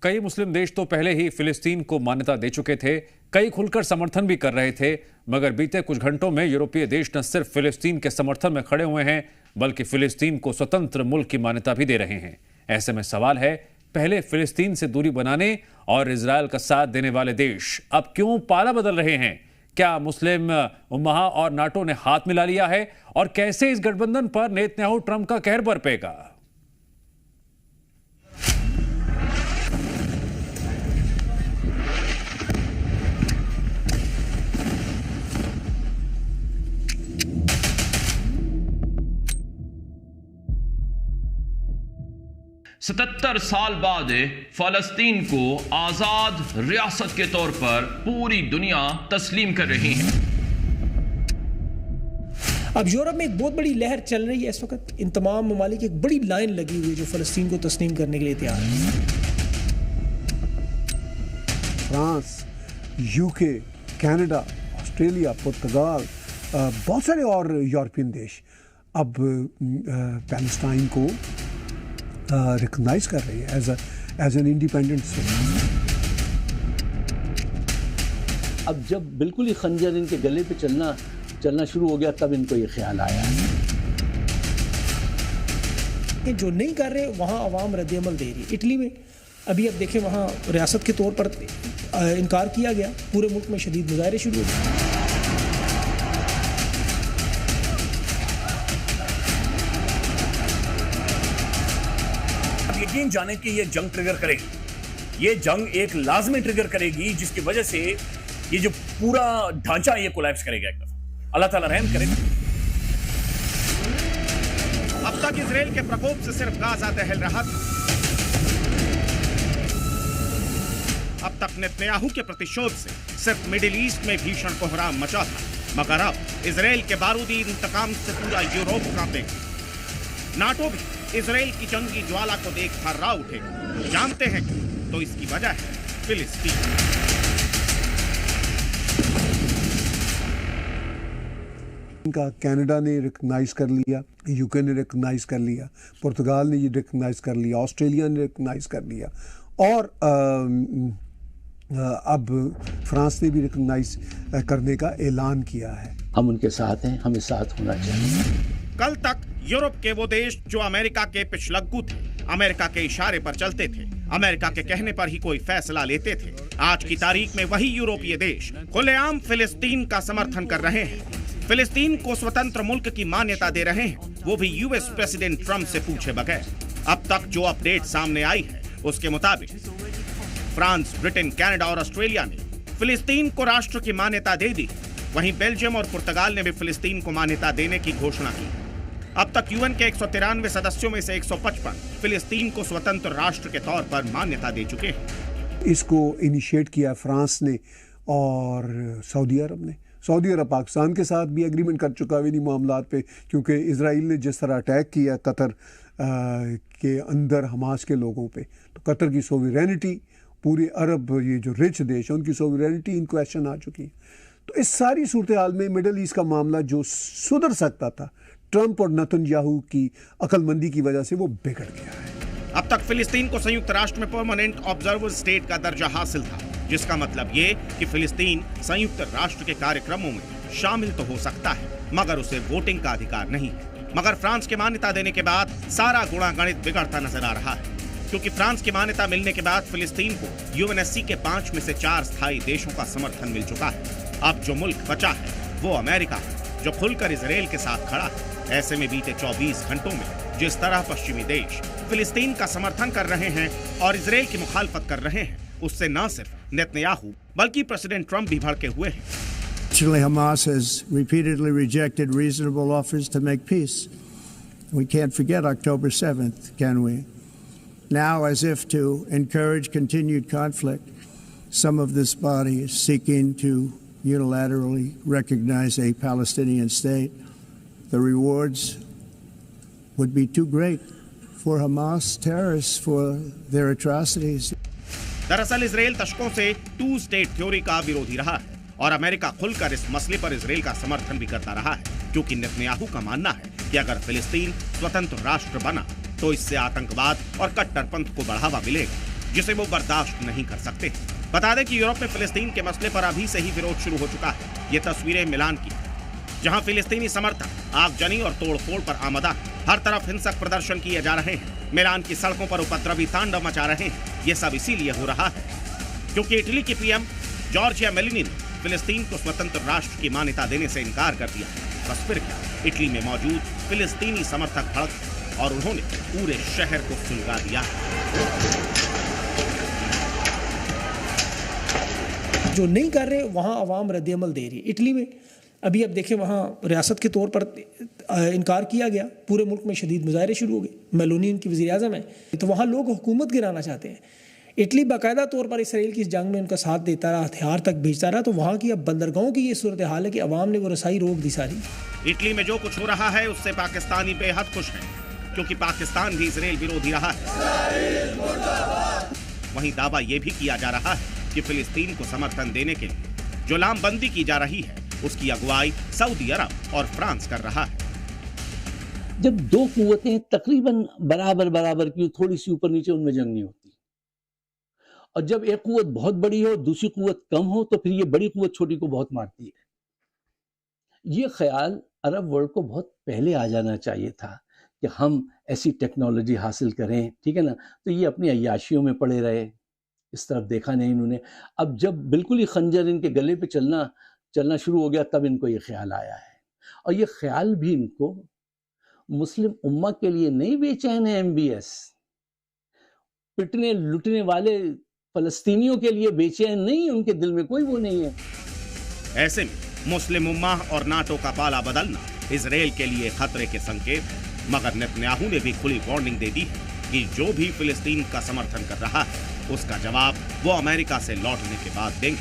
कई मुस्लिम देश तो पहले ही फिलिस्तीन को मान्यता दे चुके थे, कई खुलकर समर्थन भी कर रहे थे, मगर बीते कुछ घंटों में यूरोपीय देश न सिर्फ फिलिस्तीन के समर्थन में खड़े हुए हैं, बल्कि फिलिस्तीन को स्वतंत्र मुल्क की मान्यता भी दे रहे हैं। ऐसे में सवाल है, पहले फिलिस्तीन से दूरी बनाने और इजरायल का साथ देने वाले देश अब क्यों पाला बदल रहे हैं? क्या मुस्लिम उम्मा और नाटो ने हाथ मिला लिया है? और कैसे इस गठबंधन पर नेतन्याहू ट्रंप का कहर बरपेगा? सतहत्तर साल बाद फलस्तीन को आजाद रियासत के तौर पर पूरी दुनिया तस्लीम कर रही है। अब यूरोप में एक बहुत बड़ी लहर चल रही है इस वक्त। इन तमाम ममालिक एक बड़ी लाइन लगी हुई है जो फलस्तीन को तस्लीम करने के लिए तैयार है। फ्रांस, यूके, कनाडा, ऑस्ट्रेलिया, पुर्तगाल, बहुत सारे और यूरोपियन देश अब पैलेस्टाइन को रिकॉग्नाइज कर रही है एज एन इंडिपेंडेंट स्टेट। अब जब बिल्कुल ही खंजर इनके गले पे चलना शुरू हो गया, तब इनको ये ख्याल आया कि जो नहीं कर रहे वहाँ अवाम रद्द-ए-अमल दे रही है। इटली में अभी अब देखें, वहाँ रियासत के तौर पर इनकार किया गया, पूरे मुल्क में शदीद मुजाहरे शुरू हो गए। यकीन जाने कि ये जंग ट्रिगर करेगी, ये जंग एक लाजमी ट्रिगर करेगी, जिसकी वजह से ये जो पूरा ढांचा ये कोलैप्स करेगा एक दफा। अल्लाह ताला रहम करे। अब तक इजराइल के प्रकोप से सिर्फ गाजा दहल रहा था। अब तक नेतन्याहू के प्रतिशोध से सिर्फ मिडिल ईस्ट में भीषण कोहराम मचा था, मगर अब इजराइल के बारूदी इंतकाम से पूरा यूरोप कांपेगा। नाटो भी इजराइल की जंगी ज्वाला को देख थर्रा उठेगा। जानते हैं क्यों? तो इसकी वजह है फिलिस्तीन। इनका कनाडा ने रिकॉग्नाइज कर लिया, यूके ने रिकॉग्नाइज कर लिया, पुर्तगाल ने ये रिकॉग्नाइज कर लिया, ऑस्ट्रेलिया ने रिकॉग्नाइज कर लिया, और अब फ्रांस ने भी रिकॉग्नाइज करने का ऐलान किया है। हम उनके साथ हैं, हमें साथ होना चाहिए। कल तक यूरोप के वो देश जो अमेरिका के पिछलग्गू थे, अमेरिका के इशारे पर चलते थे, अमेरिका के कहने पर ही कोई फैसला लेते थे, आज की तारीख में वही यूरोपीय देश खुलेआम फिलिस्तीन का समर्थन कर रहे हैं, फिलिस्तीन को स्वतंत्र मुल्क की मान्यता दे रहे हैं, वो भी यूएस प्रेसिडेंट ट्रंप से पूछे बगैर। अब तक जो अपडेट सामने आई है उसके मुताबिक फ्रांस, ब्रिटेन, कनाडा और ऑस्ट्रेलिया ने फिलिस्तीन को राष्ट्र की मान्यता दे दी। वहीं बेल्जियम और पुर्तगाल ने भी फिलिस्तीन को मान्यता देने की घोषणा की। अब तक यूएन के 193 सदस्यों में से 155 फिलिस्तीन को स्वतंत्र राष्ट्र के तौर पर मान्यता दे चुके हैं। इसको इनिशिएट किया फ्रांस ने और सऊदी अरब ने। सऊदी अरब पाकिस्तान के साथ भी एग्रीमेंट कर चुका है इन्हीं मामलात पे, क्योंकि इजराइल ने जिस तरह अटैक किया कतर के अंदर हमास के लोगों पे, तो कतर की सोवरेनिटी, पूरे अरब ये जो रिच देश है उनकी सोवरेनिटी इन क्वेश्चन आ चुकी है। तो इस सारी सूरत हाल में मिडल ईस्ट का मामला जो सुधर सकता था, ट्रंप और नेतन्याहू की अक्लमंदी की वजह से वो बिगड़ गया है। अब तक फिलिस्तीन को संयुक्त राष्ट्र में परमानेंट ऑब्जर्वर स्टेट का दर्जा हासिल था, जिसका मतलब ये कि फिलिस्तीन संयुक्त राष्ट्र के कार्यक्रमों में शामिल तो हो सकता है, मगर उसे वोटिंग का अधिकार नहीं है। मगर फ्रांस के मान्यता देने के बाद सारा गुणागणित बिगड़ता नजर आ रहा है, क्योंकि फ्रांस की मान्यता मिलने के बाद फिलिस्तीन को यूएनएससी के 5 में से 4 स्थायी देशों का समर्थन मिल चुका है। अब जो मुल्क बचा है वो अमेरिका है, जो खुलकर इजराइल के साथ खड़ा है। ऐसे में बीते 24 घंटों में जिस तरह पश्चिमी देश फिलिस्तीन का समर्थन कर रहे हैं और इजराइल की मुखालफत कर रहे हैं, उससे न सिर्फ नेतन्याहू बल्कि प्रेसिडेंट ट्रंप भी भड़के हुए हैं। Actually, Hamas has repeatedly rejected reasonable offers to make peace. We can't forget October 7th, can we? Now, as if to encourage continued conflict, some of this body is seeking to unilaterally recognize a Palestinian state. The rewards would be too great for Hamas terrorists for their atrocities. दरअसल Israel दशकों से 2 state theory का विरोधी रहा है और America खुलकर इस मसले पर इजराइल का समर्थन भी करता रहा है, क्योंकि नेतन्याहू का मानना है कि अगर फिलिस्तीन स्वतंत्र राष्ट्र बना तो इससे आतंकवाद और कट्टरपंथ को बढ़ावा मिलेगा जिसे वो बर्दाश्त नहीं कर सकते। बता दें कि यूरोप में फिलिस्तीन के मसले पर अभी से ही विरोध शुरू हो चुका है। ये तस्वीरें मिलान की, जहां फिलिस्तीनी समर्थक आगजनी और तोड़फोड़ पर आमदा है। हर तरफ हिंसक प्रदर्शन किए जा रहे हैं। मिलान की सड़कों पर उपद्रवी तांडव मचा रहे हैं। ये सब इसीलिए हो रहा है क्योंकि इटली की पीएम जॉर्जिया मेलोनी ने फिलिस्तीन को स्वतंत्र राष्ट्र की मान्यता देने से इनकार कर दिया। बस फिर क्या, इटली में मौजूद फिलिस्तीनी समर्थक भड़क और उन्होंने पूरे शहर को सुलगा दिया। जो नहीं कर रहे वहां अवाम रद्द-ए-अमल दे रही है। इटली में अभी अब देखें, वहाँ रियासत के तौर पर इनकार किया गया। पूरे मुल्क में शदीद मुजाहरे शुरू हो गए। मेलोनी उनकी वज़ीर आज़म है, तो वहाँ लोग हुकूमत गिराना चाहते हैं। इटली बाकायदा तौर पर इसराइल की इस जंग में उनका साथ देता रहा, हथियार तक भेजता रहा। तो वहाँ की अब बंदरगाहों की ये सूरत हाल है कि अवाम ने वो रसाई रोक दी सारी। इटली में जो कुछ हो रहा है उससे पाकिस्तानी बेहद खुश हैं, क्योंकि पाकिस्तान भी इसराइल विरोधी रहा है। वहीं दावा यह भी किया जा रहा है कि फिलिस्तीन को समर्थन देने के लिए जो लामबंदी की जा रही है उसकी अगुवाई सऊदी अरब और फ्रांस कर रहा है। जब दो कुव्वतें तकरीबन बराबर की, थोड़ी सी ऊपर नीचे, उनमें जंग नहीं होती। और जब एक कुव्वत बहुत बड़ी हो, दूसरी कुव्वत कम हो, तो फिर ये बड़ी कुव्वत छोटी को बहुत मारती है। ये ख्याल अरब वर्ल्ड को बहुत पहले आ जाना चाहिए था कि हम ऐसी टेक्नोलॉजी हासिल करें, ठीक है ना। तो ये अपनी अय्याशियों में पड़े रहे, इस तरफ देखा नहीं इन्होंने। अब जब बिल्कुल ही खंजर इनके गले पे चलना शुरू हो गया, तब इनको ये ख्याल आया है। और ये ख्याल भी इनको मुस्लिम उम्मा के लिए नहीं बेचैन है। MBS पिटने लुटने वाले फलस्तीनियों के लिए बेचैन नहीं, उनके दिल में कोई वो नहीं है। ऐसे में मुस्लिम उम्मा और नाटो का पाला बदलना इजराइल के लिए खतरे के संकेत है। मगर नेतन्याहू ने भी खुली वार्निंग दे दी है कि जो भी फिलिस्तीन का समर्थन कर रहा है उसका जवाब वो अमेरिका से लौटने के बाद देंगे।